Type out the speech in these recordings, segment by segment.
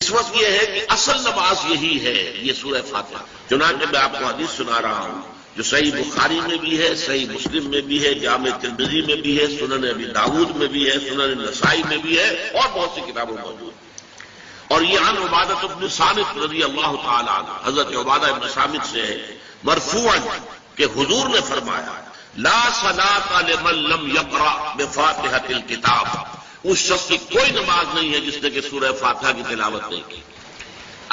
اس وقت یہ ہے کہ اصل نماز یہی ہے، یہ سورہ فاتحہ۔ چنانچہ میں آپ کو حدیث سنا رہا ہوں جو صحیح بخاری میں بھی ہے، صحیح مسلم میں بھی ہے، جامع ترمذی میں بھی ہے، سنن ابی داؤد میں بھی ہے، سنن نسائی میں بھی ہے، اور بہت سی کتابوں میں موجود ہے۔ اور یہ عن عبادہ بن صامت رضی اللہ تعالی عنہ، حضرت عبادہ بن صامت سے ہے مرفوعا کہ حضور نے فرمایا لا صلاۃ لمن لم یقرأ بفاتحۃ الکتاب، اس شخص کی کوئی نماز نہیں ہے جس نے کہ سورہ فاتحہ کی تلاوت نہیں کی۔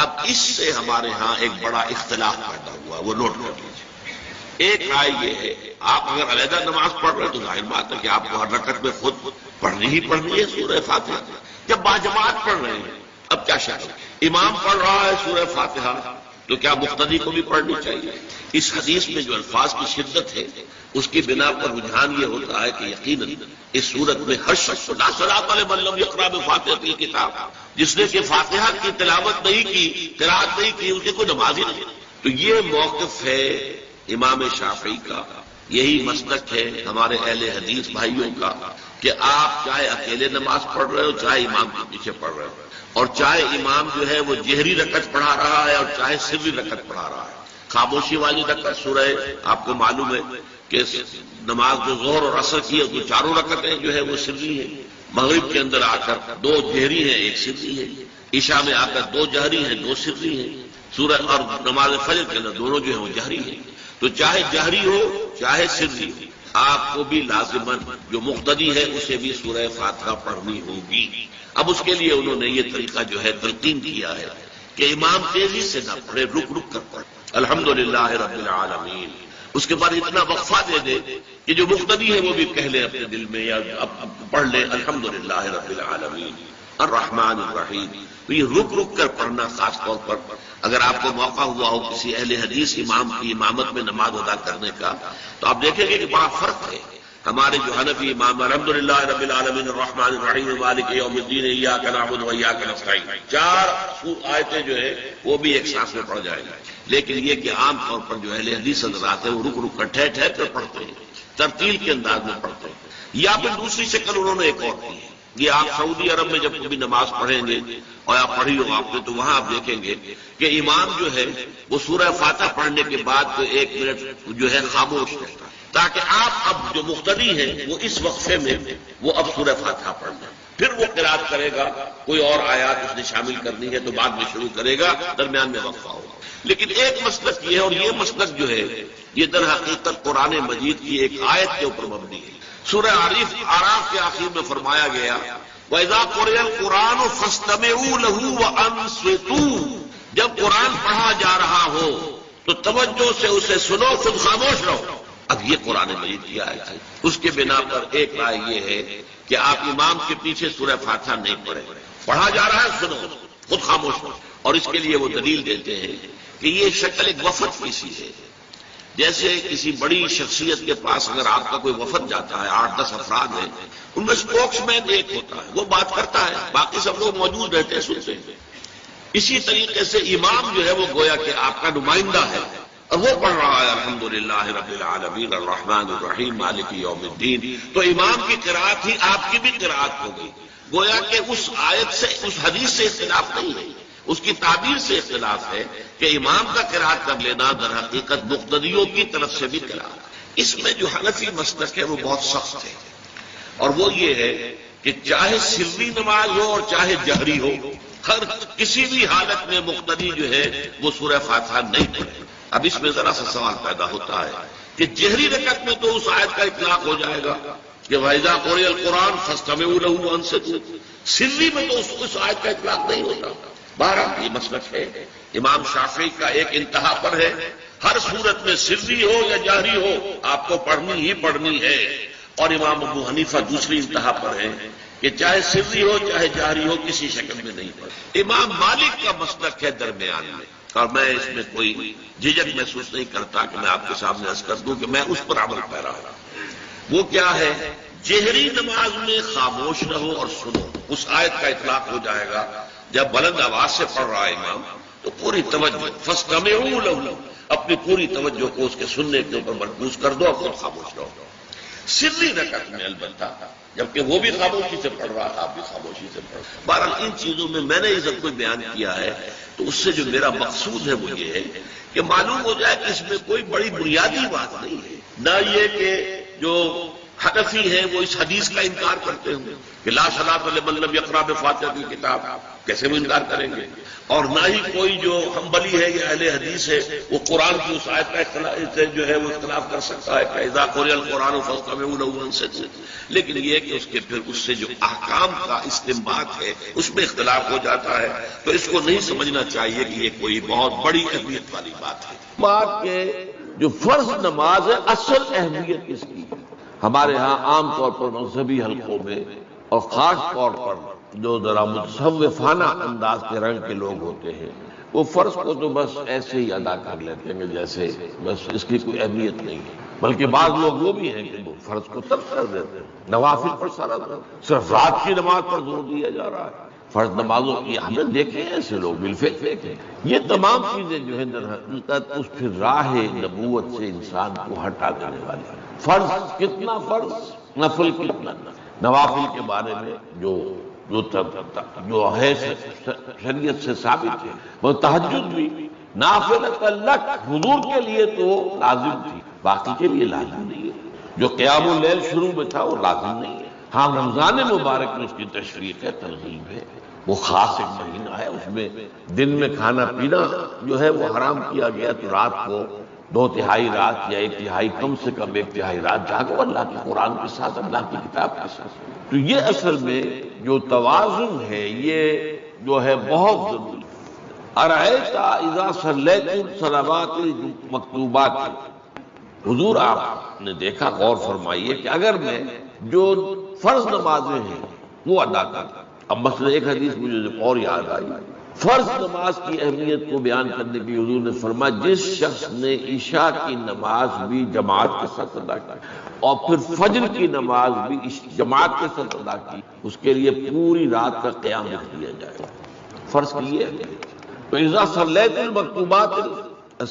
اب اس سے ہمارے ہاں ایک بڑا اختلاف پیدا ہوا، وہ نوٹ کر لیجیے۔ ایک رائے یہ ہے آپ اگر علیحدہ نماز پڑھ رہے ہیں تو ظاہر بات ہے کہ آپ کو ہر رکعت میں خود پڑھنی ہی پڑھنی ہے سورہ فاتحہ۔ جب باجماعت پڑھ رہے ہیں اب کیا شک ہے، امام پڑھ رہا ہے سورہ فاتحہ تو کیا مقتدی کو بھی پڑھنی چاہیے؟ اس حدیث میں جو الفاظ کی شدت ہے اس کی بنا پر رجحان یہ ہوتا ہے کہ یقیناً اس صورت میں ہر شخص لا صلاۃ لمن لم یقرأ بفاتحۃ الکتاب، جس نے کہ فاتحہ کی تلاوت نہیں کی، قرأت نہیں کی، اس کی کوئی نماز ہی نہیں۔ تو یہ موقف ہے امام شافعی کا، یہی مسلک ہے ہمارے اہل حدیث بھائیوں کا کہ آپ چاہے اکیلے نماز پڑھ رہے ہو، چاہے امام کے پیچھے پڑھ رہے ہو، اور چاہے امام جو ہے وہ جہری رکعت پڑھا رہا ہے اور چاہے سری رکعت پڑھا رہا ہے۔ خاموشی والی رکعت سورہ آپ کو معلوم ہے کہ نماز جو ظہر اور عصر کی ہے تو چاروں رکعتیں جو ہے وہ سری ہیں، مغرب کے اندر آ کر دو جہری ہیں ایک سری ہے، عشاء میں آ کر دو جہری ہیں دو سری ہیں، سورہ اور نماز فجر کے اندر دونوں جو ہیں وہ جہری ہیں۔ تو چاہے جہری ہو چاہے سری ہو، آپ کو بھی لازماً جو مقتدی ہے اسے بھی سورہ فاتحہ پڑھنی ہوگی۔ اب اس کے لیے انہوں نے یہ طریقہ جو ہے تلقین کیا ہے کہ امام تیزی سے نہ پڑھے، رک رک کر پڑھے الحمدللہ رب العالمین، اس کے بعد اتنا وقفہ دے دے کہ جو مقتدی ہے وہ بھی کہہ لے اپنے دل میں یا اب پڑھ لے الحمدللہ رب العالمین الرحمن الرحیم۔ تو یہ رک رک کر پڑھنا، خاص طور پر اگر آپ کو موقع ہوا ہو کسی اہل حدیث امام کی امامت میں نماز ادا کرنے کا تو آپ دیکھیں گے کہ بڑا فرق ہے۔ ہمارے جو حنفی امام الحمدللہ رب العالمین الرحمن الرحیم مالک یوم الدین ایاک نعبد و ایاک نستعین، چار آیتیں جو ہے وہ بھی ایک سانس میں پڑھ جائے گا، لیکن یہ کہ عام طور پر جو اہل حدیث حضرات ہیں وہ رک رک کر ٹھہر ٹھہر کر پڑھتے ہیں، ترتیل کے انداز میں پڑھتے ہیں۔ یا پھر دوسری شکل انہوں نے ایک اور کی ہے، یہ آپ سعودی عرب میں جب کبھی نماز پڑھیں گے اور آپ پڑھی ہو آپ نے تو وہاں آپ دیکھیں گے کہ امام جو ہے وہ سورہ فاتحہ پڑھنے کے بعد تو 1 منٹ جو ہے خاموش رہتا ہے تاکہ آپ اب جو مقتدی ہیں وہ اس وقفے میں وہ اب سورہ فاتحہ پڑھ لیں، پھر وہ قرأت کرے گا، کوئی اور آیات اس نے شامل کرنی ہے تو بعد میں شروع کرے گا، درمیان میں وقفہ ہوگا۔ لیکن ایک مسلک یہ ہے، اور یہ مسلک جو ہے یہ در حقیقت قرآن مجید کی ایک آیت کے اوپر مبنی ہے۔ سورہ اعراف کے آخر میں فرمایا گیا وَإِذَا قُرِئَ الْقُرْآنُ فَاسْتَمِعُوا لَهُ وَأَنصِتُوا، جب قرآن پڑھا جا رہا ہو تو توجہ سے اسے سنو، خود خاموش رہو۔ اب یہ قرآن مجید کی آیت ہے، اس کے بنا پر ایک رائے یہ ہے کہ آپ امام کے پیچھے سورہ فاتحہ نہیں پڑھیں، پڑھا جا رہا ہے سنو، خود خاموش رہو۔ اور اس کے لیے وہ دلیل دیتے ہیں کہ یہ شکل ایک وفد کی سی ہے، جیسے کسی بڑی شخصیت کے پاس اگر آپ کا کوئی وفد جاتا ہے، 8-10 افراد ہیں، ان میں اسپوکس مین ایک ہوتا ہے، وہ بات کرتا ہے، باقی سب لوگ موجود رہتے ہیں سنتے ہیں۔ اسی طریقے سے امام جو ہے وہ گویا کہ آپ کا نمائندہ ہے اور وہ پڑھ رہا ہے الحمدللہ رب العالمین الرحمن الرحیم مالک یوم الدین، تو امام کی قرأت ہی آپ کی بھی قرأت ہو گئی، گویا کہ اس آیت سے اس حدیث سے اختلاف نہیں ہے، اس کی تعبیر سے اختلاف ہے کہ امام کا قرأت کر لینا در حقیقت مقتدیوں کی طرف سے بھی قرأت۔ اس میں جو حنفی مسلک ہے وہ بہت سخت ہے، اور وہ یہ ہے کہ چاہے سری نماز ہو اور چاہے جہری ہو، ہر کسی بھی حالت میں مقتدی جو ہے وہ سورہ فاتحہ نہیں پڑھے۔ اب اس میں ذرا سا سوال پیدا ہوتا ہے کہ جہری رکعت میں تو اس آیت کا اطلاق ہو جائے گا کہ وَإِذَا قُرِئَ الْقُرْآنُ فَاسْتَمِعُوا لَهُ وَأَنصِتُوا، سری میں تو اس آیت کا اطلاق نہیں ہوتا۔ بہرحال یہ مسلک ہے، امام شافعی کا ایک انتہا پر ہے، ہر صورت میں سری ہو یا جہری ہو آپ کو پڑھنی ہی پڑھنی ہے، اور امام ابو حنیفہ دوسری انتہا پر ہے کہ چاہے سری ہو چاہے جہری ہو کسی شکل میں نہیں پڑھے۔ امام مالک کا مسلک ہے درمیان میں، اور میں اس میں کوئی جھجک محسوس نہیں کرتا کہ میں آپ کے سامنے عرض کر دوں کہ میں اس پر عمل پیرا ہوں۔ وہ کیا ہے، جہری نماز میں خاموش رہو اور سنو، اس آیت کا اطلاق ہو جائے گا جب بلند آواز سے پڑھ رہا ہے امام تو پوری توجہ فَاسْتَمِعُوا لَهُ، اپنی پوری توجہ کو اس کے سننے کے اوپر مرکوز کر دو اور خود خاموش رہو۔ سری رکعت میں البتہ، جبکہ وہ بھی خاموشی سے پڑھ رہا تھا، آپ بھی خاموشی سے پڑھ رہا۔ بہرحال ان چیزوں میں میں نے یہ سب کچھ بیان کیا ہے، تو اس سے جو میرا مقصود ہے وہ یہ ہے کہ معلوم ہو جائے کہ اس میں کوئی بڑی بنیادی بات نہیں ہے، نہ یہ کہ جو حنفی ہیں وہ اس حدیث کا انکار کرتے ہوں کہ لا صلاۃ لمن لم یقرأ بفاتحۃ الکتاب، کیسے وہ انکار کریں گے، اور نہ ہی کوئی جو حنبلی ہے یا اہل حدیث ہے وہ قرآن کی اس آیت کا اختلاف سے جو ہے وہ اختلاف کر سکتا ہے کہ اذا قرئ القرآن فاستمعوا له وانصتوا، لیکن یہ کہ اس کے پھر اس سے جو احکام کا استنباط ہے اس میں اختلاف ہو جاتا ہے، تو اس کو نہیں سمجھنا چاہیے کہ یہ کوئی بہت بڑی اہمیت والی بات ہے۔ بات کہ جو فرض نماز ہے اصل اہمیت اس کی ہے، ہمارے ہاں عام طور پر مذہبی حلقوں میں اور خاص طور پر جو ذرا متصوفانہ انداز کے رنگ کے لوگ ہوتے ہیں وہ فرض کو تو بس ایسے ہی ادا کر لیتے ہیں جیسے بس اس کی کوئی اہمیت نہیں ہے، بلکہ بعض لوگ وہ بھی ہیں کہ وہ فرض کو ترک کر دیتے ہیں، نوافل پر سارا صرف رات کی نماز پر زور دیا جا رہا ہے، فرض نمازوں کی ہم نے دیکھے ہیں ایسے لوگ بالفعل۔ یہ تمام چیزیں جو ہیں در حقیقت اس پھر راہ نبوت سے انسان کو ہٹا دینے والی ہیں۔ فرض کتنا فرض، نفل کتنا، نوافل کے بارے میں جو ہے شریعت سے ثابت ہے، وہ تہجد بھی نافلۃ لک، حضور کے لیے تو لازم تھی، باقی کے لیے لازم نہیں ہے، جو قیام اللیل شروع میں تھا وہ لازم نہیں ہے۔ ہاں رمضان مبارک میں اس کی تشریح ہے، ترغیب ہے، وہ خاص ایک مہینہ ہے، اس میں دن میں کھانا پینا جو ہے وہ حرام کیا گیا، تو رات کو 2/3 رات یا 1/3 کم سے کم 1/3 رات جاگو اللہ کے قرآن کے ساتھ، اللہ کی کتاب کے ساتھ۔ تو یہ اصل میں جو توازن ہے یہ جو ہے بہت ضروری ہے۔ ارأیت اذا صلیت الصلوات المکتوبات، حضور آپ نے دیکھا، غور فرمائیے کہ اگر میں جو فرض نمازیں ہیں وہ ادا کرتا، اب مثلا ایک حدیث مجھے اور یاد آئی، فرض نماز کی اہمیت کو بیان کرنے کی حضور نے فرمایا جس شخص نے عشاء کی نماز بھی جماعت کے ساتھ ادا کی اور پھر فجر کی نماز بھی جماعت کے ساتھ ادا کی، اس کے لیے پوری رات کا قیام دیا جائے گا۔ فرض کیے تو اذا صلیت المکتوبات،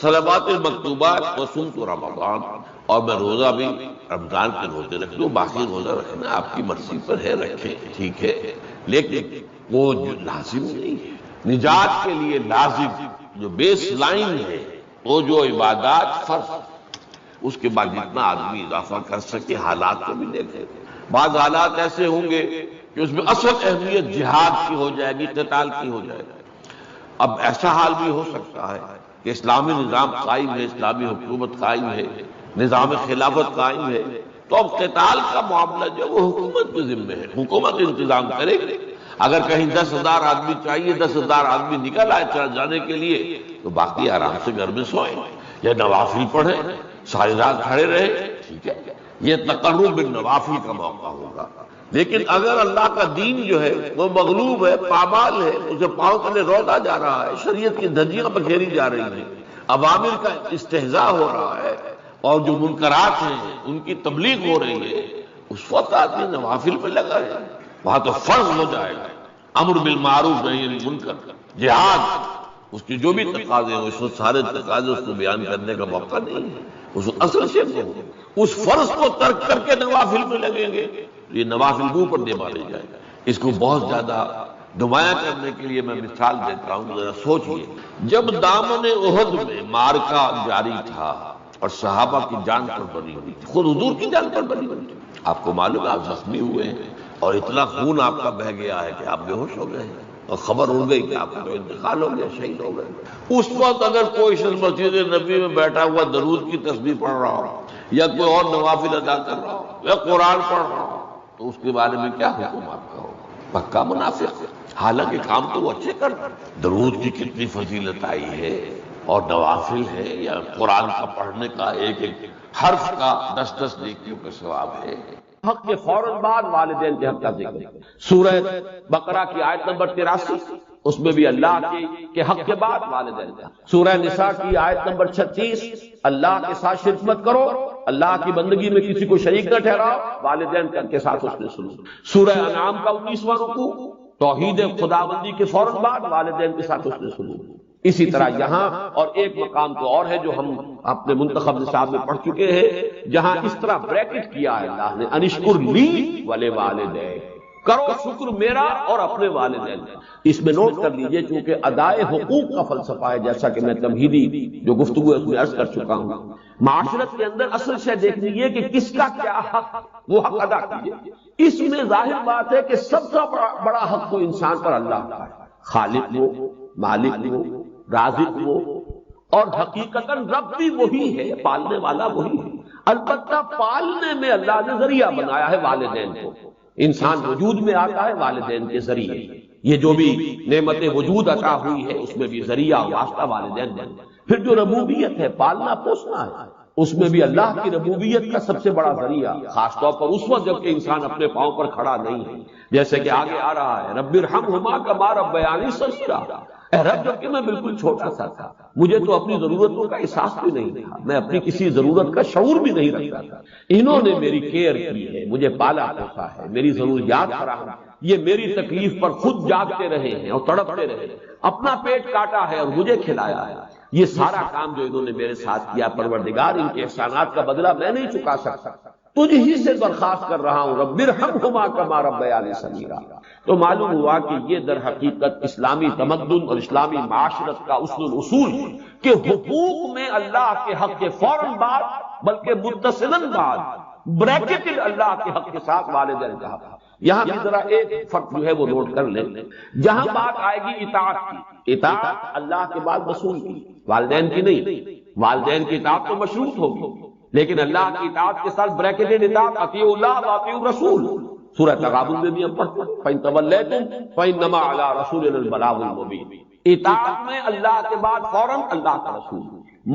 صلوات المکتوبات وصمت رمضان، اور میں روزہ بھی رمضان کے روزے رکھ لوں، باقی روزہ رکھنا آپ کی مرضی پر ہے، رکھیں ٹھیک ہے، لیکن وہ لازم نہیں ہے۔ نجات کے لیے لازم جو بیس لائن ہے وہ جو عبادات فرض، اس کے بعد جتنا آدمی اضافہ کر سکے، حالات کو بھی دیکھے، بعض حالات ایسے ہوں گے کہ اس میں اصل اہمیت جہاد کی ہو جائے گی، قتال کی ہو جائے گی۔ اب ایسا حال بھی ہو سکتا ہے کہ اسلامی نظام قائم ہے، اسلامی حکومت قائم ہے، نظام خلافت قائم ہے، تو اب قتال کا معاملہ جو وہ حکومت کے ذمہ ہے، حکومت انتظام کرے گی۔ اگر کہیں 10,000 آدمی چاہیے، 10,000 آدمی نکل آئے چل جانے کے لیے، تو باقی آرام سے گھر میں سوئیں یا نوافل پڑھیں، ساری رات کھڑے رہے، ٹھیک ہے، یہ تقرب بالنوافل کا موقع ہوگا۔ لیکن اگر اللہ کا دین جو ہے وہ مغلوب ہے، پامال ہے، اسے پاؤں تلے روتا جا رہا ہے، شریعت کی دھجیاں بکھیری جا رہی ہیں، عوامر کا استہزاء ہو رہا ہے، اور جو منکرات ہیں ان کی تبلیغ ہو رہی ہے، اس وقت آدمی نوافل پہ لگا ہے، وہاں تو فرض ہو جائے گا، امر بالمعروف نہی عن المنکر، جہاد، اس کی جو بھی تقاضے ہیں، اس وقت سارے تقاضے اس کو بیان کرنے کا موقع نہیں ہے، اس اصل سے اس فرض کو ترک کر کے نوافل میں لگیں گے، یہ نوافل منہ پر دے مارے جائے گا۔ اس کو بہت زیادہ نمایاں کرنے کے لیے میں مثال دیتا ہوں، ذرا سوچئے، جب دامن احد میں معرکہ جاری تھا اور صحابہ کی جان پر بری ہوئی تھی، خود حضور کی جان پر بری ہوئی تھی، آپ کو معلوم ہے آپ زخمی ہوئے ہیں اور اتنا خون آپ کا بہہ گیا ہے کہ آپ بے ہوش ہو گئے ہیں، اور خبر اڑ گئی کہ آپ کا انتقال ہو گیا، شہید ہو گئے۔ اس وقت اگر کوئی شخص مسجد نبی میں بیٹھا ہوا درود کی تسبیح پڑھ رہا ہو، یا کوئی اور نوافل ادا کر رہا ہو، یا قرآن پڑھ رہا ہو، تو اس کے بارے میں کیا حکم آپ کا ہوگا؟ پکا منافق، حالانکہ کام تو وہ اچھے کر، درود کی کتنی فضیلت آئی ہے، اور نوافل ہے، یا قرآن کا پڑھنے کا ایک ایک حرف کا 10 نیکیوں کا ثواب ہے۔ حق کے فوراً بعد والدین کے حق کا ذکر، سورہ بقرہ کی آیت نمبر 83، اس میں بھی اللہ کے حق کے بعد والدین کا، سورہ نساء کی آیت نمبر 36، اللہ کے ساتھ شرک مت کرو، اللہ کی بندگی میں کسی کو شریک نہ ٹھہراؤ، والدین کے ساتھ حسن سلوک، سورہ انعام کا 19واں رکوع، توحید خداوندی کے فوراً بعد والدین کے ساتھ حسن سلوک، اسی طرح یہاں اور ایک مقام تو اور ہے جو ہم اپنے منتخب نصاب میں پڑھ چکے ہیں، جہاں اس طرح بریکٹ کیا ہے اللہ نے، انشکر لی ولوالدیک، کرو شکر میرا اور اپنے والدین کا۔ اس میں نوٹ کر لیجئے، چونکہ ادائے حقوق کا فلسفہ ہے، جیسا کہ میں تمہیدی جو گفتگو ہے اس میں عرض کر چکا ہوں، معاشرت کے اندر اصل شے دیکھنی یہ کہ کس کا کیا حق، وہ حق ادا کیجئے۔ اس میں ظاہر بات ہے کہ سب سے بڑا حق تو انسان پر اللہ کا ہے، خالق وہ، مالک وہ، رازق وہ، اور حقیقتاً رب بھی وہی ہے، پالنے والا وہی ہے۔ البتہ پالنے میں اللہ نے ذریعہ بنایا ہے والدین کو، انسان وجود میں آتا ہے والدین کے ذریعے، یہ جو بھی نعمت وجود عطا ہوئی ہے اس میں بھی ذریعہ واسطہ والدین بن۔ پھر جو ربوبیت ہے، پالنا پوسنا ہے، اس میں بھی اللہ کی ربوبیت کا سب سے بڑا ذریعہ، خاص طور پر اس وقت جب کہ انسان اپنے پاؤں پر کھڑا نہیں ہے، جیسے کہ آگے آ رہا ہے رب ارحمہما کما ربیانی صغیرا، اے رب جب کہ میں بالکل چھوٹا سا تھا، مجھے تو اپنی ضرورتوں کا احساس بھی نہیں تھا، میں اپنی کسی ضرورت کا شعور بھی نہیں رکھتا تھا، انہوں نے میری کیئر کی ہے، مجھے پالا پوسا ہے، میری ضروریات فراہم، یہ میری تکلیف پر خود جاگتے رہے ہیں اور تڑپتے رہے، اپنا پیٹ کاٹا ہے اور مجھے کھلایا ہے، یہ سارا کام جو انہوں نے میرے ساتھ کیا، پروردگار ان کے احسانات کا بدلہ میں نہیں چکا سکتا، تجھ ہی سے درخواست کر رہا ہوں، رب ارحمہما کما ربیانی صغیرا۔ تو معلوم ہوا کہ یہ در حقیقت اسلامی تمدن اور اسلامی معاشرت کا اصل الاصول ہے کہ حقوق میں اللہ کے حق کے فوراً بعد بلکہ متصلاً بعد بریکٹڈ اللہ کے حق کے ساتھ والدین کا حق۔ یہاں بھی ذرا ایک فرق جو ہے وہ نوٹ کر لیں، جہاں بات آئے گی اطاعت کی، اطاعت اللہ کے بعد رسول کی، والدین کی نہیں، والدین کی اطاعت تو مشروط ہوگی، لیکن اللہ کی اطاعت کے ساتھ بریکٹڈ اطاعت، اطیعوا اللہ واطیعوا الرسول، سورہ تغابن میں بھی ہم پڑھتے ہیں فَإِن تَوَلَّيْتُمْ فَإِنَّمَا عَلَىٰ رَسُولِنَا الْبَلَاغُ الْمُبِينُ۔ اطاعت میں اللہ کے بعد فوراً اللہ کا رسول،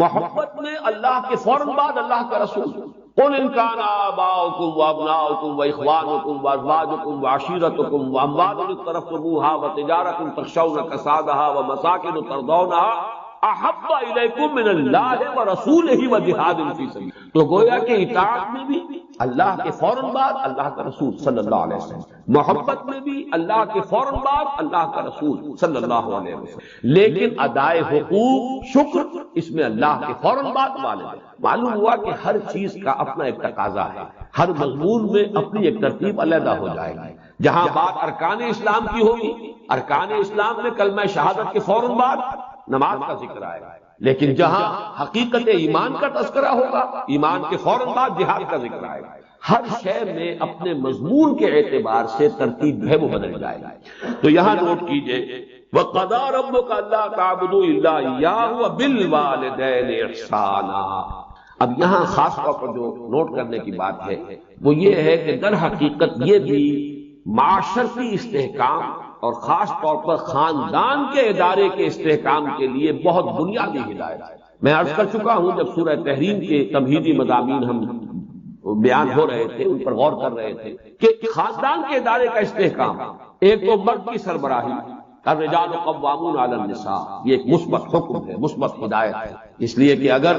محبت میں اللہ کے فوراً بعد اللہ کا رسول۔ قُلْ إِن كَانَ آبَاؤُكُمْ وَأَبْنَاؤُكُمْ وَإِخْوَانُكُمْ وَأَزْوَاجُكُمْ وَعَشِيرَتُكُمْ وَأَمْوَالٌ اقْتَرَفْتُمُوهَا وَتِجَارَةٌ تَخْشَوْنَ كَسَادَهَا وَمَسَاكِنُ تَرْضَوْنَهَا احب الیکم من اللہ ورسولہ وجہاد فی سبیلہ۔ تو گویا کہ اطاعت میں بھی اللہ کے فوراً بعد اللہ کا رسول صلی اللہ علیہ وسلم، محبت میں بھی اللہ کے فوراً بعد اللہ کا رسول صلی اللہ علیہ وسلم، لیکن ادائے حقوق، شکر، اس میں اللہ کے فوراً بعد والدین۔ معلوم ہوا کہ ہر چیز کا اپنا ایک تقاضا ہے، ہر مضمون میں اپنی ایک ترتیب علیحدہ ہو جائے گی۔ جہاں بات ارکان اسلام کی ہوگی، ارکان اسلام میں کلمہ شہادت کے فوراً بعد نماز کا ذکر آئے گا، لیکن جہاں حقیقت ایمان کا تذکرہ ہوگا، ایمان کے فوراً بعد جہاد کا ذکر آئے گا۔ ہر شے میں اپنے مضمون کے اعتبار سے ترتیب جو ہے وہ بدل جائے گا۔ تو یہاں نوٹ کیجئے وَقَضَىٰ رَبُّكَ أَلَّا تَعْبُدُوا إِلَّا إِيَّاهُ وَبِالْوَالِدَيْنِ إِحْسَانًا۔ اب یہاں خاص طور پر جو نوٹ کرنے کی بات ہے وہ یہ ہے کہ در حقیقت یہ بھی معاشرتی استحکام اور خاص طور پر خاندان کے ادارے کے استحکام کے لیے بہت بنیادی ہدایت ہے۔ میں عرض کر چکا ہوں جب سورہ تحریم کے تمہیدی مضامین ہم بیان ہو رہے تھے، ان پر غور کر رہے تھے کہ خاندان کے ادارے کا استحکام، ایک تو مرد کی سربراہی، الرجال قوامون علی النساء، یہ ایک مثبت حکم ہے، مثبت ہدایت ہے، اس لیے کہ اگر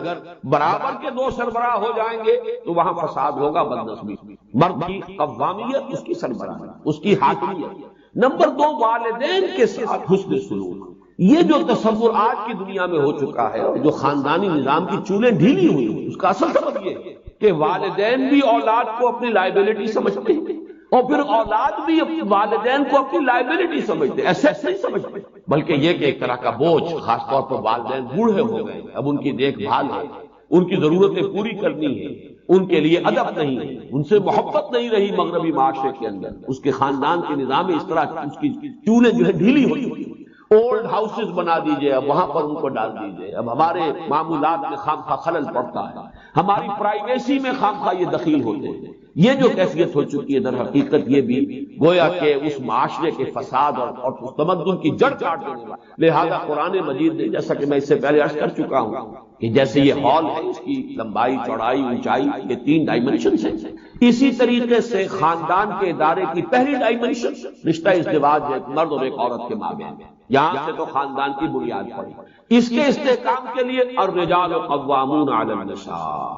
برابر کے دو سربراہ ہو جائیں گے تو وہاں فساد ہوگا، بدنظمی، مرد کی قوامیت، اس کی سربراہی، اس کی حاکمیت۔ نمبر دو، والدین کے ساتھ حسن سلوک۔ یہ جو تصور آج کی دنیا میں ہو چکا ہے اور جو خاندانی نظام کی چولیں ڈھیلی ہوئی ہیں، اس کا اصل سبب یہ ہے کہ والدین بھی اولاد کو اپنی لائبلٹی سمجھتے ہیں، اور پھر اولاد بھی والدین کو اپنی لائبلٹی سمجھتے، ایسٹ نہیں سمجھتے، بلکہ یہ کہ ایک طرح کا بوجھ، خاص طور پر والدین بوڑھے ہو گئے، اب ان کی دیکھ بھال ہے، ان کی ضرورتیں پوری کرنی ہے، ان کے لیے ادب نہیں ہے، ان سے محبت نہیں رہی مغربی معاشرے کے اندر، اس کے خاندان کے نظام میں اس طرح اس کی چولیں جو ہے ڈھیلی ہو چکی ہیں۔ اولڈ ہاؤسز بنا دیجئے، اب وہاں پر ان کو ڈال دیجئے، اب ہمارے معمولات میں خامخواہ خلل پڑتا ہے، ہماری پرائیویسی میں خامخواہ یہ دخیل ہوتے ہیں۔ یہ جو کیفیت ہو چکی ہے در حقیقت یہ بھی گویا کہ اس معاشرے کے فساد اور اس تمدن کی جڑ کاٹ دینے والا۔ لہذا قرآن مجید نے، جیسا کہ میں اس سے پہلے عرض کر چکا ہوں کہ جیسے یہ ہال ہے، اس کی لمبائی، چوڑائی، اونچائی، یہ 3 ڈائمنشنز ہیں، اسی طریقے سے خاندان کے ادارے کی پہلی ڈائمنشن رشتہ ازدواج ہے، ایک مرد اور ایک عورت کے مابین، یہاں سے تو خاندان کی بنیاد پڑی۔ اس کے استحکام کے لیے الرجال قوامون علی النساء،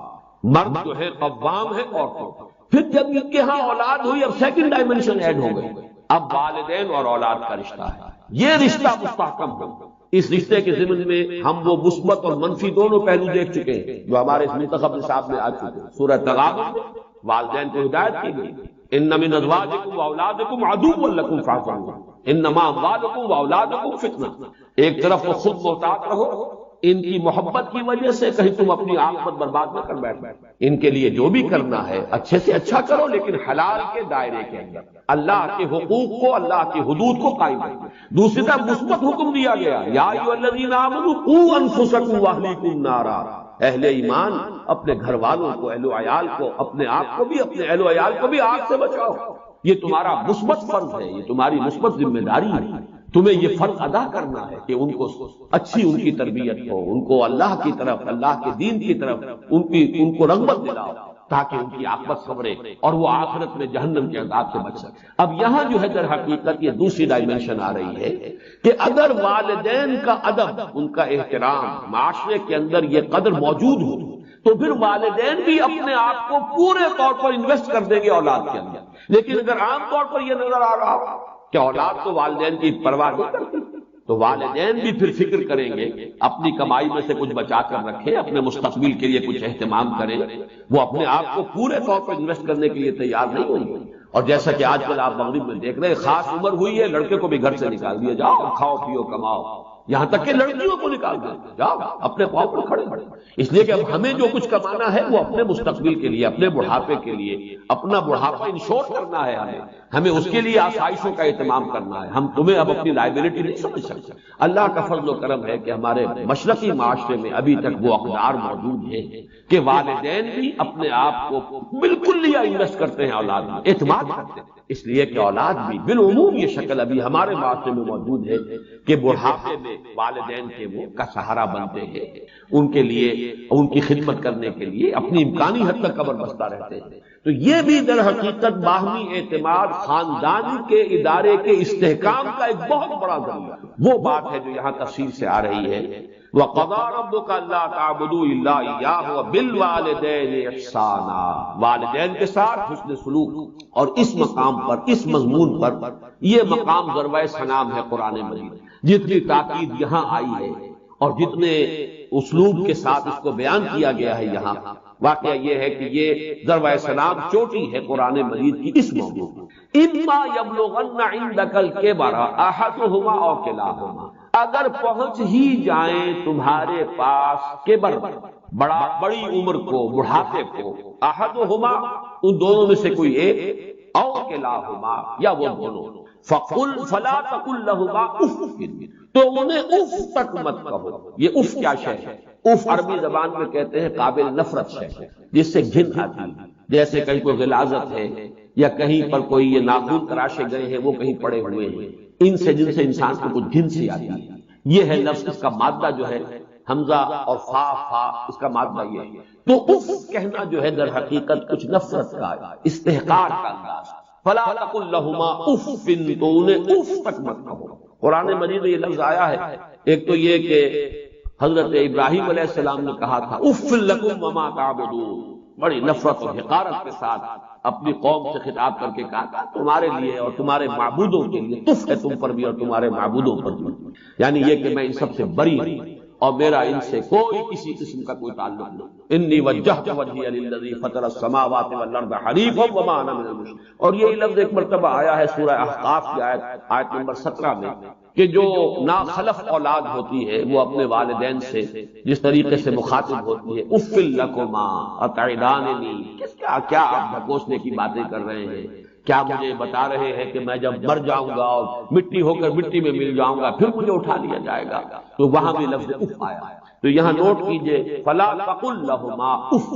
مرد جو ہے قوام ہے عورتوں پر۔ پھر جب ان کے ہاں اولاد ہوئی، اب سیکنڈ ڈائمنشن ایڈ ہو گئی، اب والدین اور اولاد کا رشتہ ہے، یہ رشتہ مستحکم ہو، اس رشتے کے ضمن میں ہم وہ مثبت اور منفی دونوں پہلو دیکھ چکے ہیں جو ہمارے اس منتخب نصاب میں آ چکے ہیں۔ سورہ تغابن میں والدین کو ہدایت کی گئی، ان من ازواجکم واولادکم عدو لکم فاحذروہ انما اموالکم واولادکم فتنہ۔ ایک طرف تو خود محتاط رہو ان کی محبت کی وجہ سے کہیں تم اپنی عاقبت برباد نہ کر بیٹھو، ان کے لیے جو بھی کرنا ہے اچھے سے اچھا کرو لیکن حلال کے دائرے کے اندر، اللہ کے حقوق کو، اللہ کی حدود کو قائم رکھو۔ دوسری طرف مثبت حکم دیا گیا، یا ایھا الذین آمنوا قوا انفسکم واہلیکم نارا، اہل ایمان اپنے گھر والوں کو، اہل و عیال کو، اپنے آپ کو بھی، اپنے اہل و عیال کو بھی آگ سے بچاؤ۔ یہ تمہارا مثبت فرض ہے، یہ تمہاری مثبت ذمہ داری ہے، تمہیں یہ فرض ادا کرنا ہے کہ ان کو اچھی ان کی تربیت ہو، ان کو اللہ کی طرف، اللہ کے دین کی طرف ان کو رغبت دلاؤ تاکہ ان کی عاقبت سنورے اور وہ آخرت میں جہنم کے عذاب سے بچ سکے۔ اب یہاں جو ہے در حقیقت یہ دوسری ڈائمنشن آ رہی ہے کہ اگر والدین کا ادب، ان کا احترام معاشرے کے اندر یہ قدر موجود ہو تو پھر والدین بھی اپنے آپ کو پورے طور پر انویسٹ کر دیں گے اولاد کے اندر۔ لیکن اگر عام طور پر یہ نظر آ رہا ہو کہ اولاد تو والدین کی پرواہ نہیں کرتی، تو والدین بھی پھر فکر کریں گے، اپنی کمائی میں سے کچھ بچا کر رکھیں، اپنے مستقبل کے لیے کچھ اہتمام کریں، وہ اپنے آپ کو پورے طور پر انویسٹ کرنے کے لیے تیار نہیں ہوں گے۔ اور جیسا کہ آج کل آپ مغرب میں دیکھ رہے ہیں، خاص عمر ہوئی ہے لڑکے کو بھی گھر سے نکال دیا، جاؤ کھاؤ پیو کماؤ، یہاں تک کہ لڑکیوں کو نکال دیا، جاؤ اپنے پاؤں پر کھڑے کھڑے، اس لیے کہ اب ہمیں جو کچھ کمانا ہے وہ اپنے مستقبل کے لیے، اپنے بڑھاپے کے لیے، اپنا بڑھاپا انشور کرنا ہے، ہمیں اس کے لیے آسائشوں کا اہتمام کرنا ہے۔ ہم تمہیں اب اپنی لائبلٹی نہیں سمجھ سکتے۔ اللہ کا فضل و کرم ہے کہ ہمارے مشرقی معاشرے میں ابھی تک وہ اقدار موجود ہیں کہ والدین بھی اپنے آپ کو بالکل لیا انویسٹ کرتے ہیں اولاد میں، اعتماد کرتے ہیں، اس لیے کہ اولاد بھی بالعموم یہ شکل ابھی ہمارے معاشرے میں موجود ہے کہ بڑھاپے میں والدین کے وہ کا سہارا بنتے ہیں، ان کے لیے، ان کی خدمت کرنے کے لیے اپنی امکانی حد تک قبر بستہ رہتے ہیں۔ تو یہ بھی در حقیقت باہمی اعتماد، خاندانی کے ادارے کے استحکام کا ایک بہت بڑا ذریعہ وہ بات ہے جو یہاں تفصیل سے آ رہی ہے۔ وَقَضَىٰ رَبُّكَ أَلَّا تَعْبُدُوا إِلَّا إِيَّاهُ وَبِالْوَالِدَيْنِ إِحْسَانًا، والدین کے ساتھ حسن سلوک۔ اور اس مقام پر، اس مضمون پر، یہ مقام ضربۂ سلام ہے قرآن مجید، جتنی تاکید یہاں آئی ہے اور جتنے اسلوب کے ساتھ اس کو بیان کیا گیا ہے یہاں، واقعہ یہ ہے کہ یہ ضربۂ سلام چوٹی ہے قرآن مجید کی اس موضوع پر۔ اِمَّا يَبْلُغَنَّ عِندَكَ الْكِبَرَ أَحَدُهُمَا أَوْ كِلَاهُمَا، اگر پہنچ ہی جائیں تمہارے پاس کبر، بڑی عمر کو، بڑھاپے کو، احدہما ان دونوں میں سے کوئی ایک، او کلاہما یا وہ دونوں، فلا تقل لہما اف، تو انہیں اف تک مت کہو۔ یہ اف کیا شے ہے؟ اف عربی زبان میں کہتے ہیں قابل نفرت شے، جس سے گھن آتی ہے، جیسے کہیں کوئی غلاظت ہے یا کہیں پر کوئی یہ ناخن تراشے گئے ہیں وہ کہیں پڑے ہوئے ہیں، ان سے جن سے انسان کو کچھ گھن سی آتی ہے۔ یہ ہے لفظ، اس کا مادہ جو ہے حمزہ اور فا، اس کا مادہ یہ ہے۔ تو اف کہنا جو ہے در حقیقت کچھ نفرت کا، استحقار کا انداز۔ فلا تقل لہما اف، تو انہیں اف تک مت کہو۔ قرآن مجید میں یہ لفظ آیا ہے، ایک تو یہ کہ حضرت ابراہیم علیہ السلام نے کہا تھا اف لکم وما تعبدون، بڑی نفرت اور حقارت کے ساتھ اپنی قوم سے خطاب کر کے کہا تھا تمہارے لیے اور تمہارے معبودوں کے لیے تف ہے تم پر بھی اور تمہارے معبودوں پر بھی، یعنی یہ کہ میں ان سب سے بری ہوں اور میرا ان سے کوئی کسی قسم کا کوئی تعلق نہیں۔ انی وجہت وجہی للذی فطر السماوات والارض حنیفا وما انا من المشرکین۔ اور یہی لفظ ایک مرتبہ آیا ہے سورہ احقاف کی آیت نمبر 17 میں کہ جو ناخلف اولاد ہوتی ہے وہ اپنے والدین سے جس طریقے سے مخاطب ہوتی ہے، اف لکما اتعداننی، کیا آپ ڈھکوسنے کی باتیں کر رہے ہیں؟ کیا مجھے بتا رہے ہیں کہ میں جب مر جاؤں گا اور مٹی ہو کر مٹی میں مل جاؤں گا پھر مجھے اٹھا لیا جائے گا؟ تو وہاں بھی لفظ اف آیا ہے۔ تو یہاں نوٹ کیجئے فلا تقل لہما اف،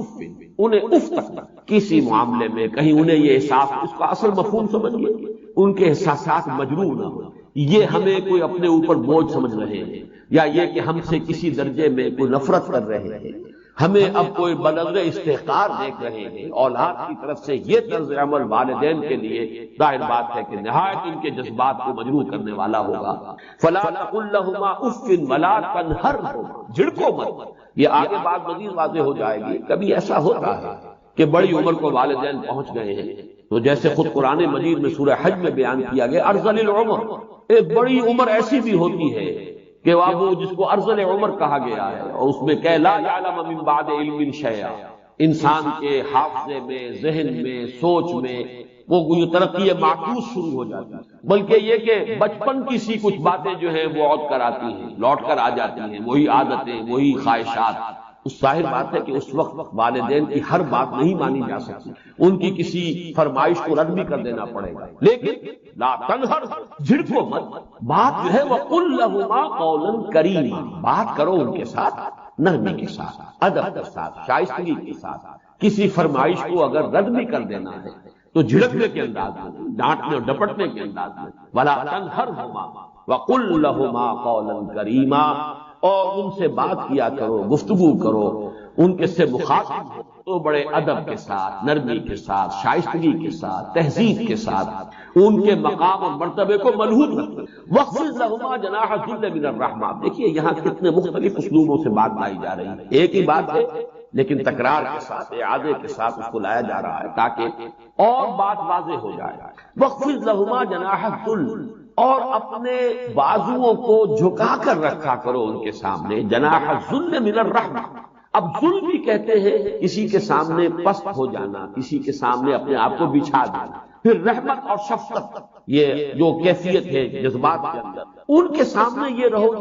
انہیں اف تک کسی معاملے میں کہیں انہیں یہ احساس، اس کا اصل مفہوم سمجھیے، ان کے احساسات مجروح نہ ہو، یہ ہمیں کوئی اپنے اوپر بوجھ سمجھ رہے ہیں یا یہ کہ ہم سے کسی درجے میں کوئی نفرت کر رہے ہیں، ہمیں اب کوئی بنظر استحقار دیکھ رہے ہیں۔ اولاد کی طرف سے یہ طرز عمل والدین کے لیے ظاہر بات ہے کہ نہایت ان کے جذبات کو مجروح کرنے والا ہوگا۔ فلا تقل لہما اف ولا تنہرہما، جھڑکو مت۔ یہ آگے بات مزید واضح ہو جائے گی۔ کبھی ایسا ہوتا ہے کہ بڑی عمر کو والدین پہنچ گئے ہیں، تو جیسے خود قرآن مجید میں سورہ حج میں بیان کیا گیا ارذل العمر، ایک بڑی عمر ایسی بھی ہوتی ہے کہ وہ جس کو ارذل عمر کہا گیا ہے، اور اس میں کہ لا یعلم من بعد علم شیئا، انسان کے حافظے میں، ذہن میں، سوچ میں وہ یہ ترقی معکوس شروع ہو جاتی ہے، بلکہ یہ کہ بچپن کی سی کچھ باتیں جو ہیں وہ عود کر آتی ہیں، لوٹ کر آ جاتی ہیں، وہی عادتیں، وہی خواہشات۔ اس ظاہر بات ہے کہ اس وقت والدین کی ہر بات نہیں مانی جا سکتی، ان کی کسی فرمائش کو رد بھی کر دینا پڑے گا، لیکن لا تنہر، جھڑکو مت، بات جو ہے وَقُلْ لَهُمَا قَوْلًا كَرِيمًا، بات کرو ان کے ساتھ نرمی کے ساتھ، ادب کے ساتھ، شائستگی کے ساتھ۔ کسی فرمائش کو اگر رد بھی کر دینا ہے تو جھڑکنے کے انداز میں، ڈانٹنے اور ڈپٹنے کے انداز میں، وَلَا تَنْهَرْهُمَا وَقُلْ لَهُمَا قَوْلًا كَرِيمًا، اور ان سے بات کیا کرو، گفتگو کرو، ان کے سے مخاطب ہو تو بڑے ادب کے ساتھ، نرمی کے ساتھ، شائستگی کے ساتھ، تہذیب کے ساتھ، ان کے مقام اور مرتبے کو ملحوظ رکھو۔ وَاخْفِضْ لَهُمَا جَنَاحَ الذُّلِّ مِنَ الرَّحْمَةِ، دیکھیے یہاں کتنے مختلف اسلوبوں سے بات لائی جا رہی ہے، ایک ہی بات ہے لیکن تکرار کے ساتھ، اعادے کے ساتھ اس کو لایا جا رہا ہے تاکہ اور بات واضح ہو جائے۔ وَاخْفِضْ لَهُمَا جَنَاحَ الذُّلِّ، اور اپنے بازوؤں کو جھکا کر رکھا کرو ان کے سامنے، جناح الذل من الرحمہ۔ اب ذل بھی کہتے ہیں کسی کے سامنے پست ہو جانا، کسی کے سامنے اپنے آپ کو بچھا دینا۔ پھر رحمت اور شفقت، یہ جو کیفیت ہے جذبات کے اندر، ان کے سامنے یہ رہو